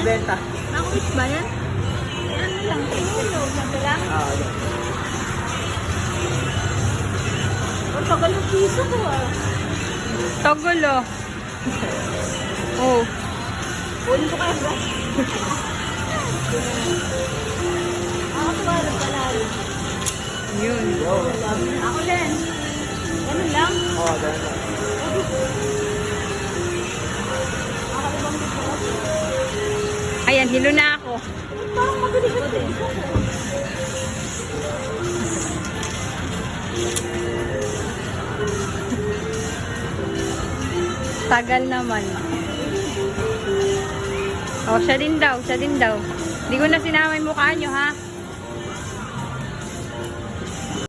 benta. Nakulit ba yan? Ano lang, tulo. Sabi lang. Yan. Ang tagal ng piso ko ah. Togol, oh. Oh. Kunin ko kaya ba? Ako tuwarap pala. Yun. Ako din. Ganun lang. Ganun lang. Ako ibang dito. Ayan, hilo na ako. Parang magaling ko din. Tagal naman. Oh, siya din daw, siya din daw. Hindi ko na sinama yung mukha nyo, ha?